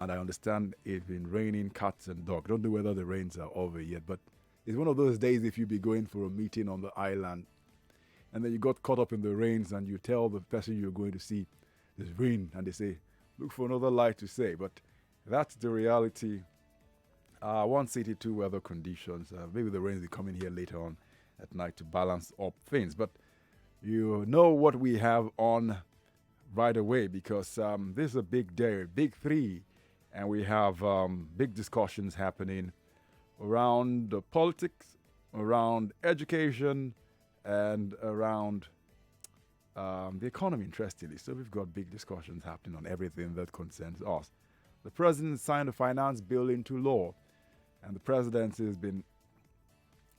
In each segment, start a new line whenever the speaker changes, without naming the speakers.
And I understand it's been raining cats and dogs. Don't know whether the rains are over yet, but it's one of those days if you be going for a meeting on the island and then you got caught up in the rains and you tell the person you're going to see there's rain and they say, look for another light to say. But that's the reality. 182 weather conditions. Maybe the rain will be coming here later on at night to balance up things. But you know what we have on right away because this is a big day, big three. And we have big discussions happening around politics, around education, and around the economy, interestingly. So we've got big discussions happening on everything that concerns us. The president signed a finance bill into law, and the presidency has been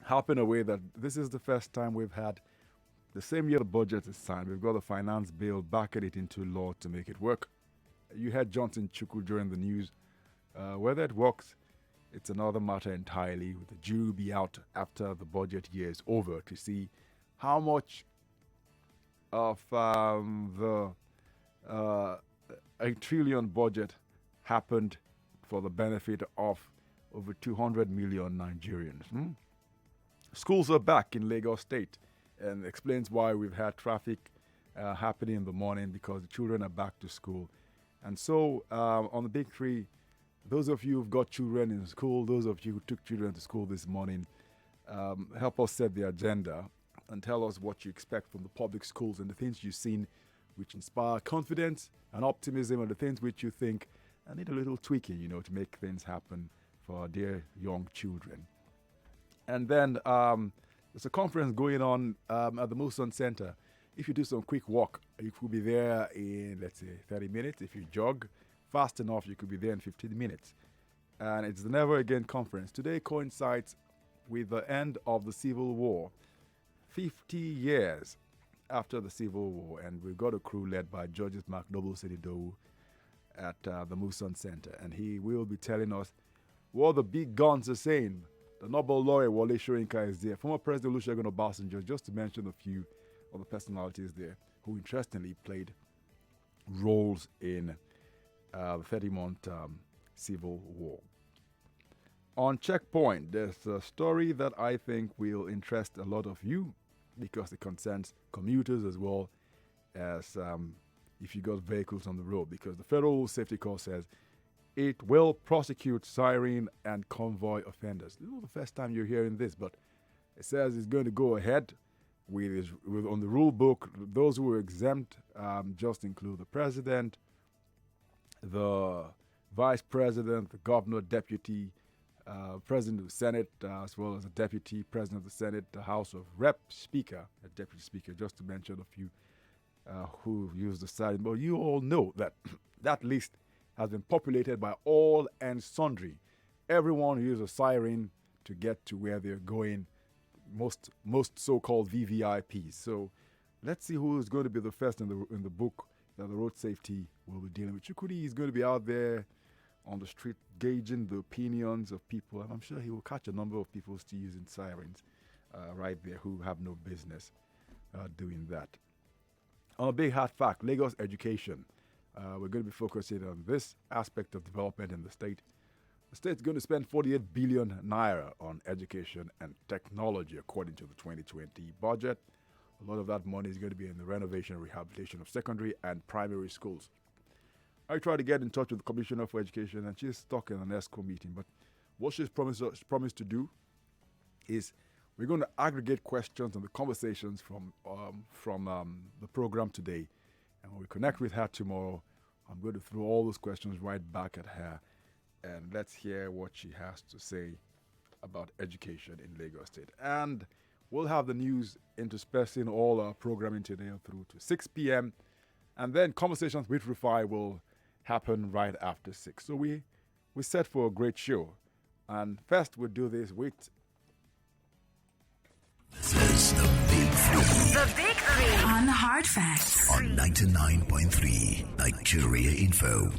harping away that this is the first time we've had the same year the budget is signed. We've got a finance bill backing it into law to make it work. You had Johnson Chukwu during the news. Whether it works, it's another matter entirely. The jury will be out after the budget year is over to see how much of the a trillion budget happened for the benefit of over 200 million Nigerians. Schools are back in Lagos State and explains why we've had traffic happening in the morning because the children are back to school. And so on the big three, those of you who've got children in school, those of you who took children to school this morning, help us set the agenda and tell us what you expect from the public schools and the things you've seen which inspire confidence and optimism and the things which you think need a little tweaking, to make things happen for our dear young children. And then there's a conference going on at the Muson Center. If you do some quick walk, you could be there in, let's say, 30 minutes. If you jog fast enough, you could be there in 15 minutes. And it's the Never Again conference. Today coincides with the end of the Civil War, 50 years after the Civil War. And we've got a crew led by Judges Mark Noble Sedidowu at the Muson Center. And he will be telling us what the big guns are saying. The Nobel laureate Wole Soyinka is there. Former President Olusegun Obasanjo, just to mention a few of the personalities there who interestingly played roles in the 30-month Civil War. On Checkpoint, there's a story that I think will interest a lot of you because it concerns commuters as well as if you got vehicles on the road, because the Federal Safety Corps says it will prosecute siren and convoy offenders. This is the first time you're hearing this, but it says it's going to go ahead with on the rule book. Those who are exempt just include the president, the vice president, the governor, deputy president of the Senate, as well as the deputy president of the Senate, the House of Rep Speaker, a deputy speaker, just to mention a few who use the siren. But you all know that that list has been populated by all and sundry. Everyone who uses a siren to get to where they're going, most so-called VVIPs. So let's see who is going to be the first in the book that the road safety will be dealing with. Chukwudi is going to be out there on the street gauging the opinions of people, and I'm sure he will catch a number of people still using sirens right there who have no business doing that. On a big hard fact, Lagos education. We're going to be focusing on this aspect of development in the state. The state's going to spend 48 billion naira on education and technology, according to the 2020 budget. A lot of that money is going to be in the renovation and rehabilitation of secondary and primary schools. I tried to get in touch with the Commissioner for Education, and she's stuck in an ESCO meeting. But what she's promised to do is we're going to aggregate questions and the conversations from the program today. And when we connect with her tomorrow, I'm going to throw all those questions right back at her. And let's hear what she has to say about education in Lagos State. And we'll have the news interspersing all our programming today through to 6 p.m. And then conversations with Rufai will happen right after 6. So we're set for a great show. And first we'll do this with...
This is the Big Three.
The Big Three.
On Hard Facts. On 99.3 Nigeria Info.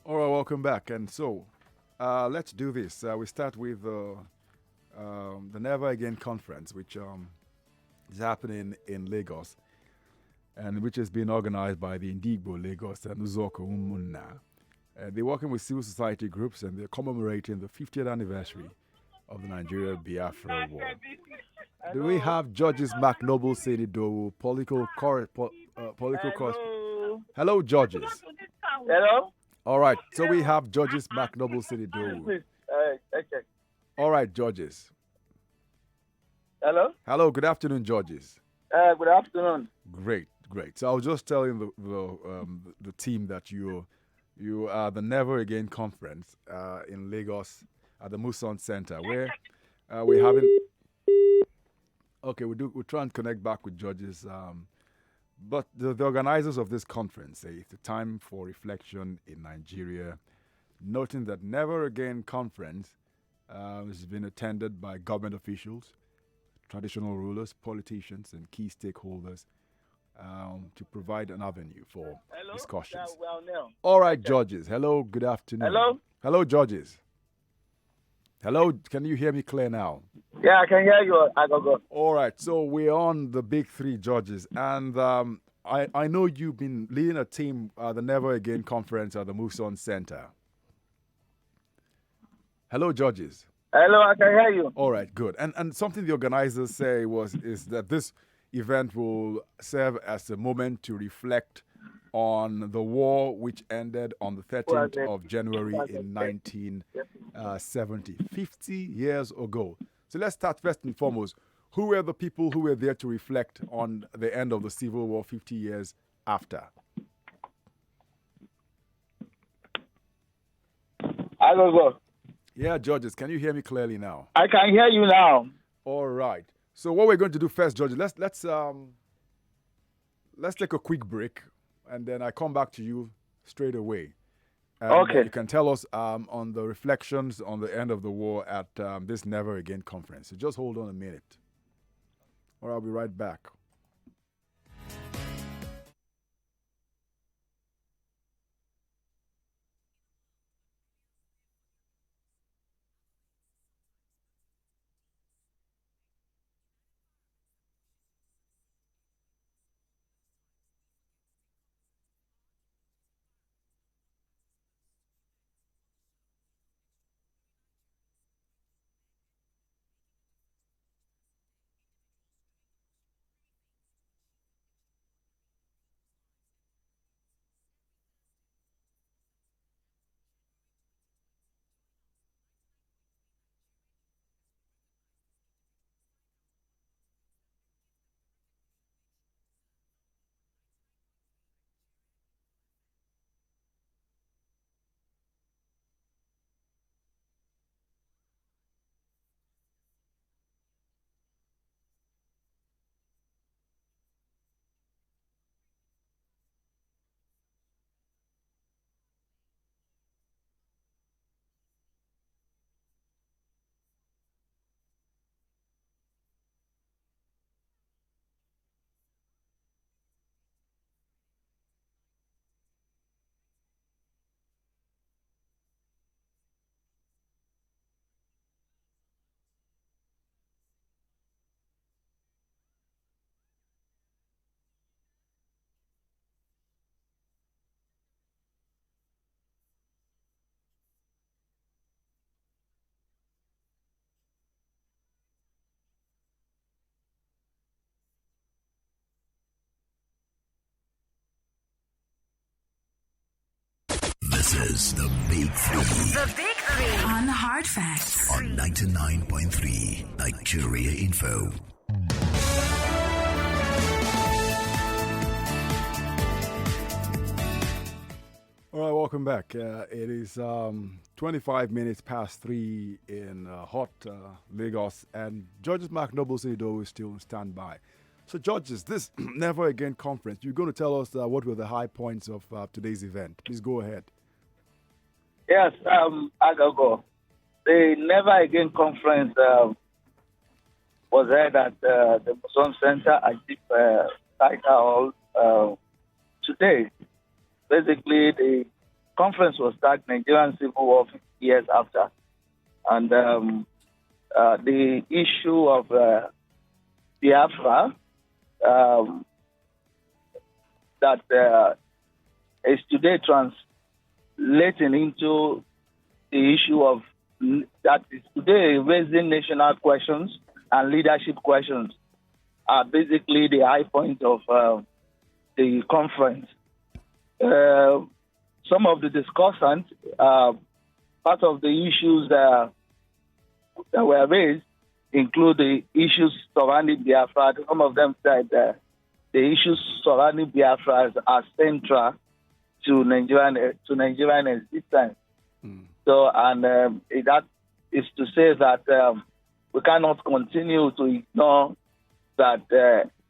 All right, welcome back. And so, let's do this. We start with the Never Again conference, which is happening in Lagos, and which has been organized by the Indigbo Lagos and Uzoko Umunna. They're working with civil society groups, and they're commemorating the 50th anniversary of the Nigeria Biafra War. Do we have Judges McNoble Senidowu, political Hello, Judges.
Hello?
All right, so we have Judges McNoble Senidowu.
Okay.
All right, Judges.
Hello?
Hello, good afternoon, Judges.
Good afternoon.
Great. So I was just telling the team that you are the Never Again conference in Lagos at the Muson Center, where we're having. Okay, we'll try and connect back with Judges. But the organizers of this conference say it's a time for reflection in Nigeria, noting that Never Again conference has been attended by government officials, traditional rulers, politicians, and key stakeholders to provide an avenue for discussions. All right, Judges. Hello, good afternoon. Hello, Judges. Hello, can you hear me clear now?
Yeah, I can hear you, Aghogho.
All right, so we're on the big three judges, and I know you've been leading a team at the Never Again conference at the Muson Center. Hello, judges.
Hello, I can hear you.
All right, good. And something the organizers say is that this event will serve as a moment to reflect on the war which ended on the 13th of January in 1970, 50 years ago. So let's start first and foremost. Who were the people who were there to reflect on the end of the Civil War 50 years after?
Aghogho.
Yeah, judges, can you hear me clearly now?
I can hear you now.
All right. So what we're going to do first, judges, let's take a quick break, and then I come back to you straight away. And
okay.
You can tell us on the reflections on the end of the war at this Never Again conference. So just hold on a minute, or I'll be right back.
This is The Big Three.
The Big Three. On Hard Facts.
On 99.3 Nigeria Info.
All right, welcome back. It is 25 minutes past 3 in hot Lagos, and Judges McNoble Senidowu is still on standby. So, judges, this Never Again conference, you're going to tell us what were the high points of today's event. Please go ahead.
Yes, Aghogho. The Never Again conference was held at the Muson Center at Deep Hall today. Basically, the conference was tagged Nigerian Civil War 50 years after. And the issue of Biafra that is today translating into the issue of that is today raising national questions and leadership questions are basically the high point of the conference. Some of the discussants, part of the issues that were raised include the issues surrounding Biafra. Some of them said the issues surrounding Biafra are central to Nigerian existence. So, and that is to say that we cannot continue to ignore that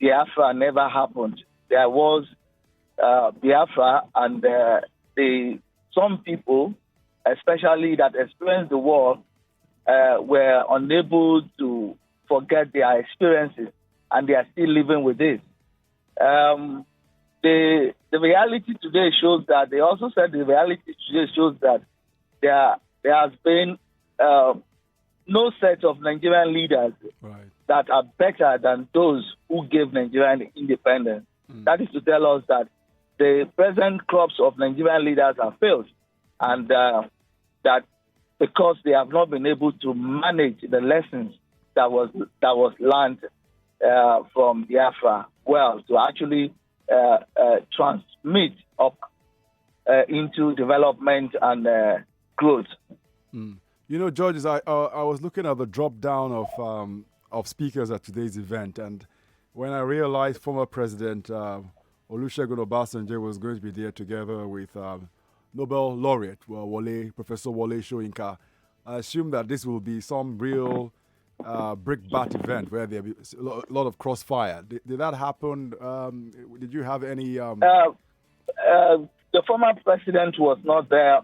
Biafra never happened. There was Biafra, and some people, especially that experienced the war, were unable to forget their experiences, and they are still living with it. The reality today shows that, they also said the reality today shows that there has been no set of Nigerian leaders that are better than those who gave Nigerian independence. That is to tell us that the present crops of Nigerian leaders have failed, and that because they have not been able to manage the lessons that was learned from Biafra well to actually transmit up into development and growth.
You know, George, I was looking at the drop down of speakers at today's event, and when I realized former President Olusegun Obasanjo was going to be there together with Nobel laureate Professor Wole Soyinka, I assumed that this will be some real brickbat event where there will be a lot of crossfire. Did that happen? Did you have any?
The former president was not there.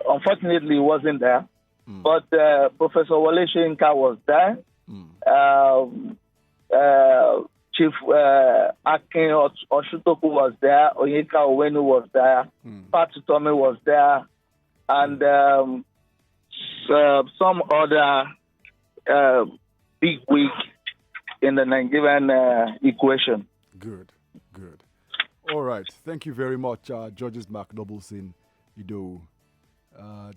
Unfortunately, he wasn't there. But Professor Wole Soyinka was there. Chief Akin Oshutoku was there. Onyeka Owenu was there. Patu Tome was there. And some other big wig in the Nigerian equation.
Good. All right. Thank you very much, Georges McNobleson Ido.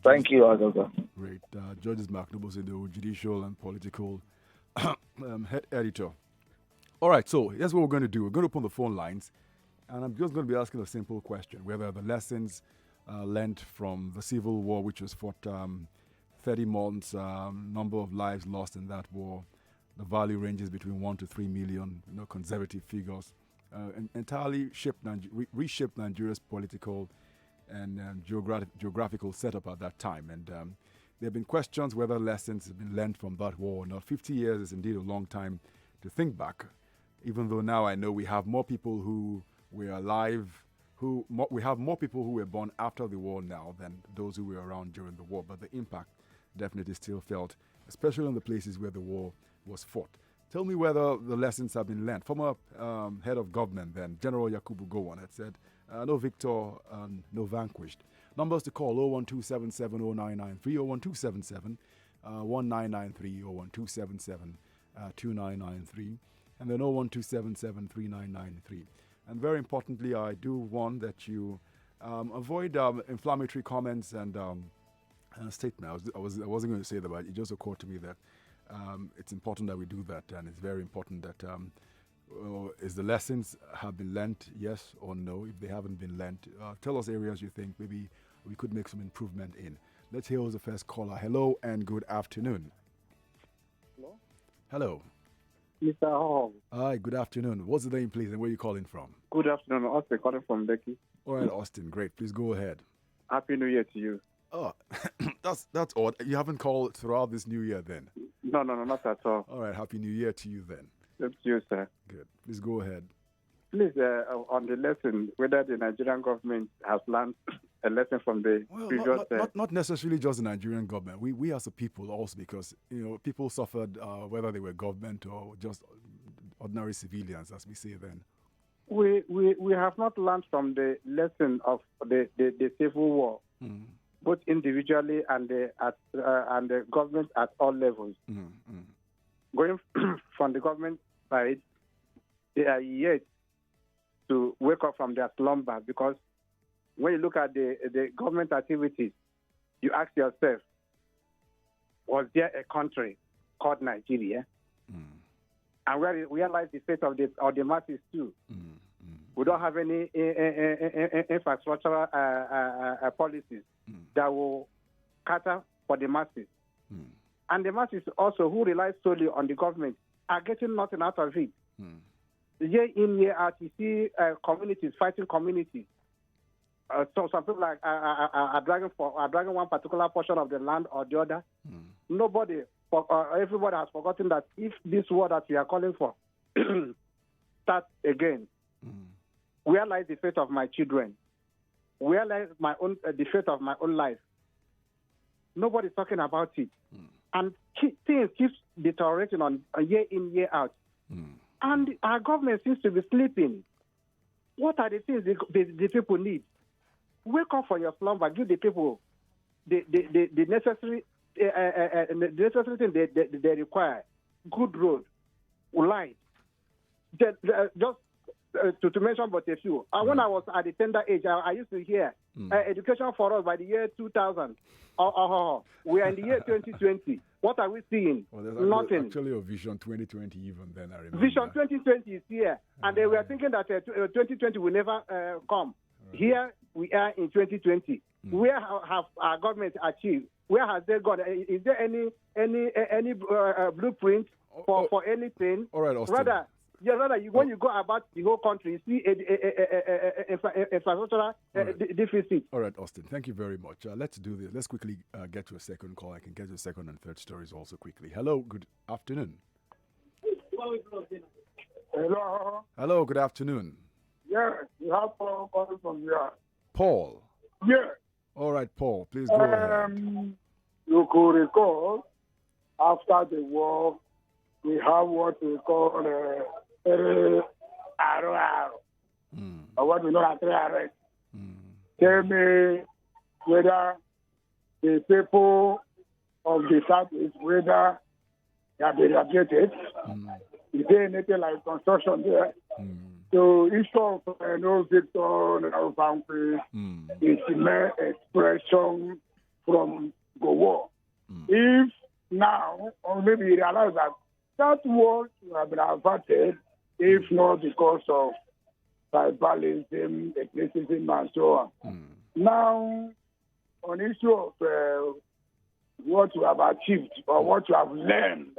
Thank you, Aghogho.
Great. Georges McNobleson Ido, judicial and political head editor. All right, so here's what we're going to do. We're going to open the phone lines, and I'm just going to be asking a simple question, whether the lessons learned from the Civil War, which was fought 30 months, number of lives lost in that war, the value ranges between 1 to 3 million, conservative figures, entirely reshaped Nigeria's political and geographical setup at that time. And there have been questions whether lessons have been learned from that war or not. 50 years is indeed a long time to think back, even though now I know we have more people who were alive, we have more people who were born after the war now than those who were around during the war. But the impact definitely still felt, especially in the places where the war was fought. Tell me whether the lessons have been learned. Former head of government then, General Yakubu Gowon, had said, no victor, no vanquished. Numbers to call 012770993, 01277 1993, 01277 2993, and then 012773993. And very importantly, I do warn that you avoid inflammatory comments and statements. I wasn't going to say that, but it just occurred to me that it's important that we do that, and it's very important that is the lessons have been learnt, yes or no? If they haven't been learnt, tell us areas you think maybe we could make some improvement in. Let's hear who's the first caller. Hello and good afternoon. Hello.
Mr. Aghogho.
Hi, good afternoon. What's the name, please, and where are you calling from?
Good afternoon. Austin calling from Becky.
All right, Austin. Great. Please go ahead.
Happy New Year to you.
Oh, that's odd. You haven't called throughout this new year then?
No, not at all.
All right, Happy New Year to you then.
Thank you, sir.
Good. Please go ahead.
Please, on the lesson, whether the Nigerian government has learned a lesson from the previous...
Not necessarily just the Nigerian government. We as a people also, because people suffered whether they were government or just ordinary civilians, as we say then.
We have not learned from the lesson of the Civil War, both individually and the government at all levels. going from the government side, they are yet to wake up from their slumber, because when you look at the government activities, you ask yourself, was there a country called Nigeria? And we realize the fate of the masses too. We don't have any infrastructural policies that will cater for the masses. And the masses also, who rely solely on the government, are getting nothing out of it. Year in, year out, you see communities fighting communities. So some people are dragging one particular portion of the land or the other. Everybody has forgotten that if this war that we are calling for starts again, where lies the fate of my children? Where lies the fate of my own life? Nobody's talking about it. And things keep deteriorating on year in, year out. And our government seems to be sleeping. What are the things the people need? Wake up from your slumber. Give the people the necessary thing they require. Good road, light. Just to mention but a few. When I was at the tender age, I used to hear education for us by the year 2000. We are in the year 2020. What are we seeing?
Well, there's
nothing.
Actually, a Vision 2020 even then, I remember.
Vision 2020 is here. And they were thinking that 2020 will never come. Here we are in 2020. Where have our government achieved? Where has they gone? Is there any blueprint for anything?
All right, Austin.
Rather, when you go about the whole country, you see infrastructural deficit.
All right, Austin, thank you very much. Let's do this. Let's quickly get to a second call. I can get to a second and third stories also quickly. Hello, good afternoon.
Hello.
Hello, good afternoon.
Yeah, you have Paul calling from here.
Paul.
Yeah.
All right, Paul, please go ahead.
You could recall, after the war, we have what we call or what we know as arrest. Tell me whether the people of the Southeast, whether they have been relegated. Is there anything like construction there? So issue of no victor, no boundaries is the mere expression from the war. If now, or maybe you realize that war should have been averted, if not because of tribalism, ethnicism, and so on. Now, on issue of what you have achieved or what you have learned,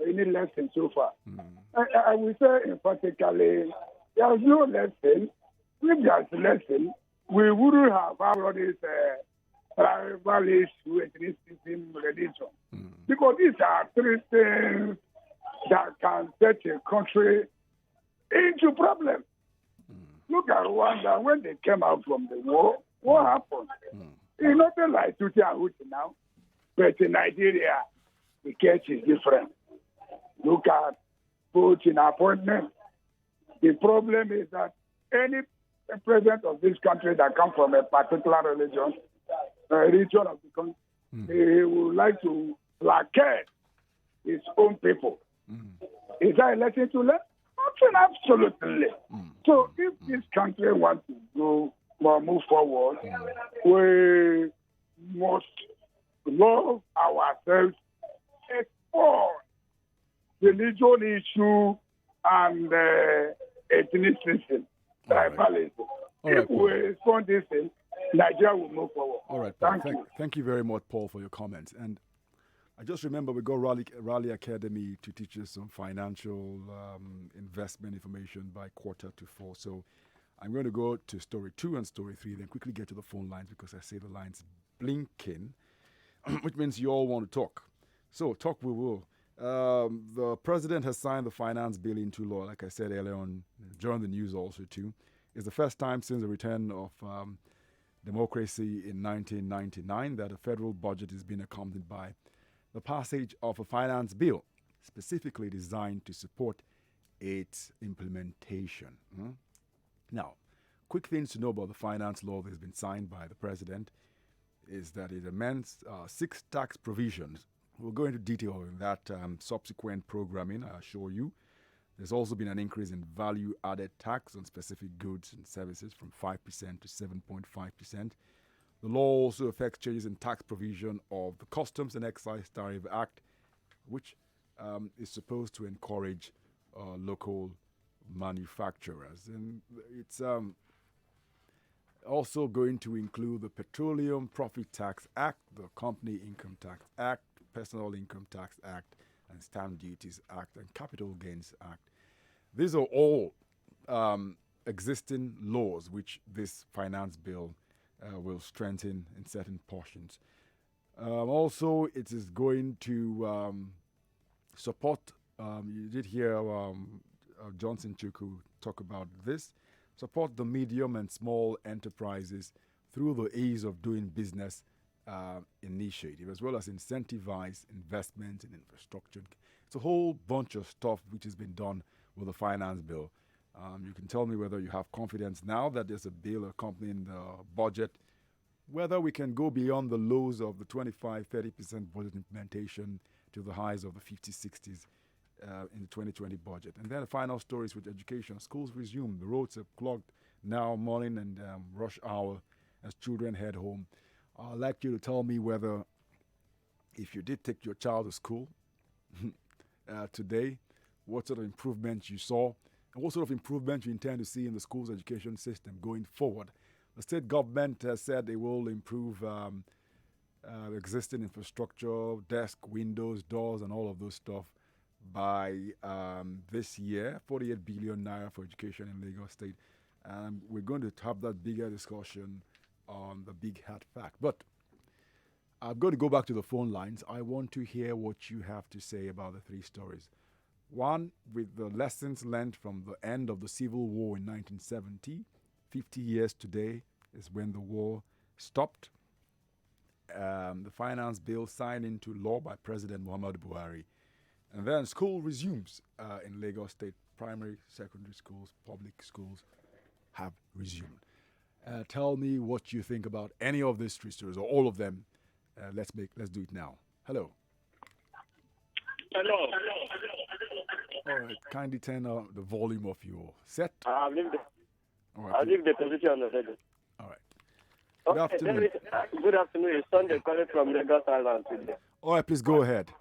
any lesson so far? I will say emphatically, there is no lesson. If there is a lesson, we wouldn't have all this tribal issue, ethnicism, religion. Because these are three things that can set a country into problems. Look at Rwanda, when they came out from the war, what happened? It's nothing like Tutsi and Hutu now, but in Nigeria, the case is different. Look at Putin appointment. The problem is that any president of this country that comes from a particular religion of the country, they would like to placate his own people. Is that a lesson to learn? Absolutely. So if this country wants to go or move forward, we must love ourselves, explore religion issue and ethnicism, tribalism. If we respond this thing, Nigeria will move forward.
All right, thank you very much, Paul, for your comments. And I just remember we got Raleigh Academy to teach us some financial investment information by 3:45. So I'm going to go to story 2 and story 3, then quickly get to the phone lines because I see the lines blinking, which means you all want to talk. So talk we will. The president has signed the finance bill into law, like I said earlier on, during the news also too. It's the first time since the return of democracy in 1999 that a federal budget has been accompanied by the passage of a finance bill specifically designed to support its implementation. Now, quick things to know about the finance law that has been signed by the president is that it amends 6 tax provisions We'll go into detail in that subsequent programming, I assure you. There's also been an increase in value-added tax on specific goods and services from 5% to 7.5%. The law also affects changes in tax provision of the Customs and Excise Tariff Act, which is supposed to encourage local manufacturers. And it's also going to include the Petroleum Profit Tax Act, the Company Income Tax Act, Personal Income Tax Act, and Stamp Duties Act, and Capital Gains Act. These are all existing laws which this finance bill will strengthen in certain portions. Also, it is going to support, you did hear Johnson Chukwu talk about this, support the medium and small enterprises through the Ease of Doing Business initiative, as well as incentivize investment in infrastructure. It's a whole bunch of stuff which has been done with the finance bill. You can tell me whether you have confidence now that there's a bill accompanying the budget, whether we can go beyond the lows of the 25-30% budget implementation to the highs of the 50-60s in the 2020 budget. And then the final stories with education. Schools resume. The roads are clogged now, morning and rush hour as children head home. I'd like you to tell me whether, if you did take your child to school today, what sort of improvements you saw, and what sort of improvements you intend to see in the school's education system going forward. The state government has said they will improve existing infrastructure, desk, windows, doors, and all of those stuff by this year, 48 billion naira for education in Lagos State. And we're going to have that bigger discussion on the big hat fact. But I'm going to go back to the phone lines. I want to hear what you have to say about the three stories. One, with the lessons learned from the end of the Civil War in 1970. 50 years today is when the war stopped. The finance bill signed into law by President Muhammadu Buhari. And then school resumes in Lagos State. Primary, secondary schools, public schools have resumed. Tell me what you think about any of these three stories or all of them. Let's do it now. Hello.
Hello.
All right, kindly turn the volume of your set.
I'll leave
All
the position on the radio.
All right. Good afternoon.
Good afternoon. It's Sunday calling from Lagos Island today.
All right, please go ahead.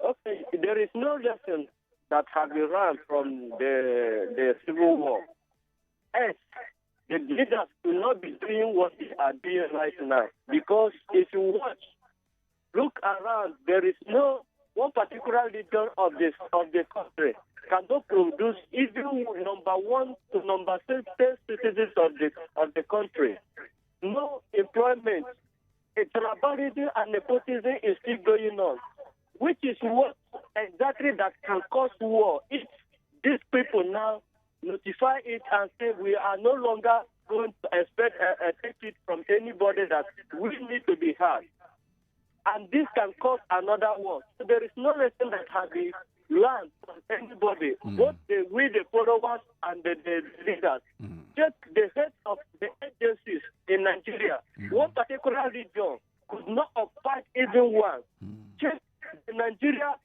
Okay, there is no lesson that has been run from the Civil War. Yes, the leaders will not be doing what they are doing right now. Because if you look around, there is no one particular region of the country cannot produce even number 1 to number 6 citizens of the country. No employment. A tribalism and nepotism is still going on, which is what exactly that can cause war. If these people now notify it and say we are no longer going to expect take it from anybody, that we need to be heard. And this can cause another war. So there is no lesson that has been learned from anybody, both the followers and the leaders. Just the heads of the agencies in Nigeria, one particular region could not occupy even one. Just in Nigeria,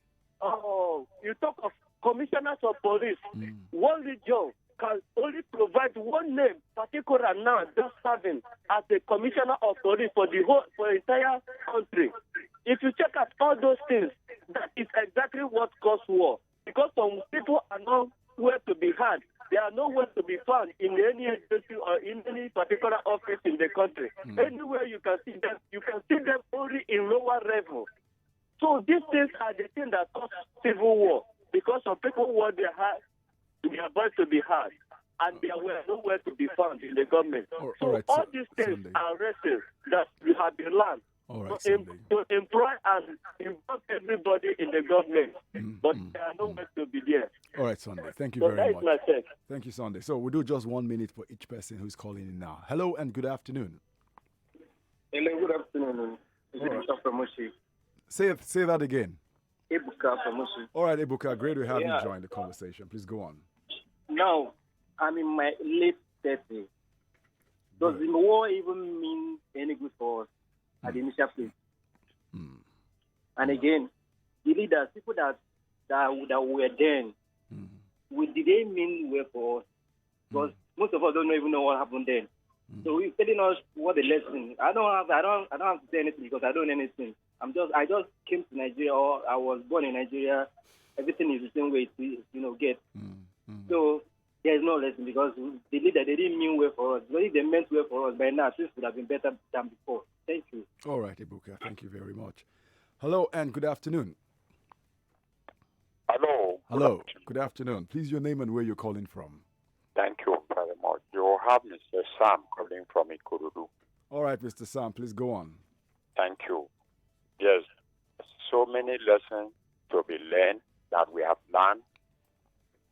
you talk of commissioners of police, one region can only provide one name, particular now, just serving as the commissioner of police for the entire country. If you check out all those things, that is exactly what caused war. Because some people are nowhere to be had. They are nowhere to be found in any agency or in any particular office in the country. Anywhere you can see them only in lower level. So these things are the things that cause civil war. Because some people want their voice to be heard, and they were nowhere to be found in the government. All these things are lessons that we have been learned to employ and involve everybody in the government, but they are nowhere to be there.
All right, Sunday. Thank you very much.
My take.
Thank you, Sunday. So we'll do just 1 minute for each person who's calling in now. Hello and good afternoon.
Hello, good afternoon. Ebuka from Moshi.
Say that again.
Ebuka from Moshi.
All right, Ebuka, great to have you join the conversation. Please go on.
Now, I'm in my late 30s. Does the war even mean any good for us at the initial place? And again, the leaders, people that were then, did they mean well for us? Because most of us don't even know what happened then. So he's telling us what the lesson. I don't have to say anything because I don't know anything. I just came to Nigeria, or I was born in Nigeria. Everything is the same way to get. So there's no lesson because the leader, they didn't mean well for us. But if they meant well for us, by now things would have been better than before. Thank you.
All right, Ebuka. Thank you very much. Hello and good afternoon.
Hello.
Hello. Good afternoon. Please, your name and where you're calling from.
Thank you very much. You have Mr. Sam calling from Ikurudu.
All right, Mr. Sam, please go on.
Thank you. Yes, so many lessons to be learned that we have learned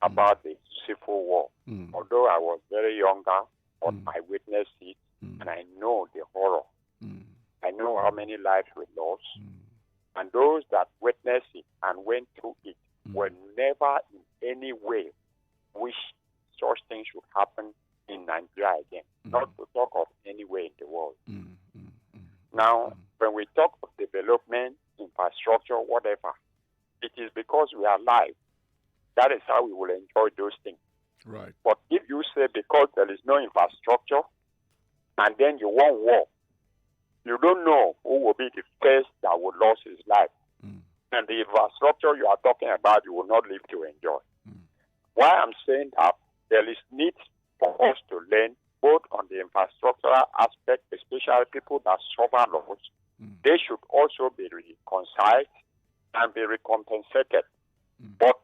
about the civil war. Although I was very younger, but I witnessed it, and I know the horror. I know how many lives we lost. And those that witnessed it and went through it will never in any way wish such things should happen in Nigeria again, not to talk of anywhere in the world. Now, when we talk of development, infrastructure, whatever, it is because we are alive. That is how we will enjoy those things.
Right.
But if you say because there is no infrastructure and then you want war, you don't know who will be the first that will lose his life. And the infrastructure you are talking about, you will not live to enjoy. Why I'm saying that, there is need for us to learn both on the infrastructural aspect, especially people that suffer loss. They should also be reconciled and be recompensated. But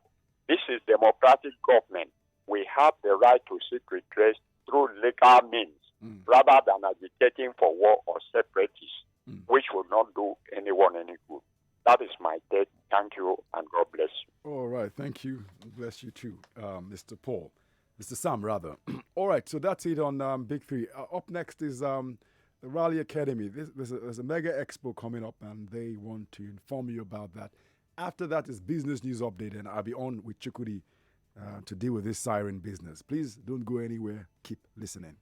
this is democratic government. We have the right to seek redress through legal means rather than agitating for war or separatists, which will not do anyone any good. That is my take. Thank you, and God bless you.
All right, thank you. Bless you too, Mr. Paul. Mr. Sam, rather. All right, so that's it on Big Three. Up next is the Rally Academy. There's a mega expo coming up, and they want to inform you about that. After that is Business News Update, and I'll be on with Chukudi to deal with this siren business. Please don't go anywhere. Keep listening.